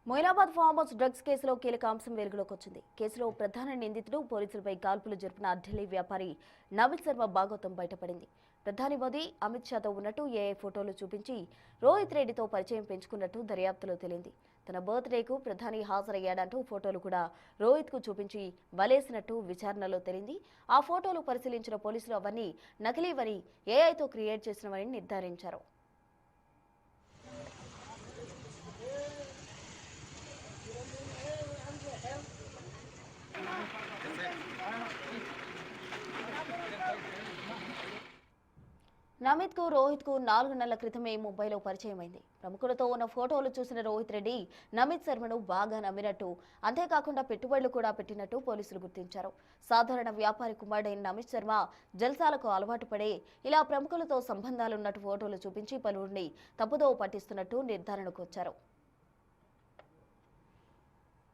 Moinabad farm house drugs కేసులో కీలక అంశం వెలుగులోకి వచ్చింది. కేసులో ప్రధాన నిందితుడు పోలీసులపై కాల్పులు జరిపిన ఢిల్లీ వ్యాపారి నమిత్ శర్మ భాగోతం బయటపడింది. ప్రధాని మోదీ అమిత్ షాతో ఉన్నట్టు ఏఐ ఫోటోలు చూపించి రోహిత్ రెడ్డితో పరిచయం పెంచుకున్నట్టు దర్యాప్తులో తేలింది. తన బర్త్డేకు ప్రధాని హాజరయ్యాడంటూ ఫోటోలు కూడా రోహిత్కు చూపించి వలేసినట్టు విచారణలో తేలింది. ఆ ఫోటోలు పరిశీలించిన పోలీసులు అవన్నీ నకిలీవని, ఏఐతో క్రియేట్ చేసినవని నిర్ధారించారు. నమిత్ కు రోహిత్ కు 4 నెలల క్రితమే ముంబైలో పరిచయమైంది. ప్రముఖులతో ఉన్న ఫోటోలు చూసిన రోహిత్ రెడ్డి నమిత్ శర్మను బాగా నమ్మినట్టు, అంతేకాకుండా పెట్టుబడులు కూడా పెట్టినట్టు పోలీసులు గుర్తించారు. సాధారణ వ్యాపారి కుమారుడైన నమిత్ శర్మ జల్సాలకు అలవాటు పడే ఇలా ప్రముఖులతో సంబంధాలున్నట్టు ఫోటోలు చూపించి పలువురిని తప్పుదోవ పట్టిస్తున్నట్టు నిర్ధారణకు వచ్చారు.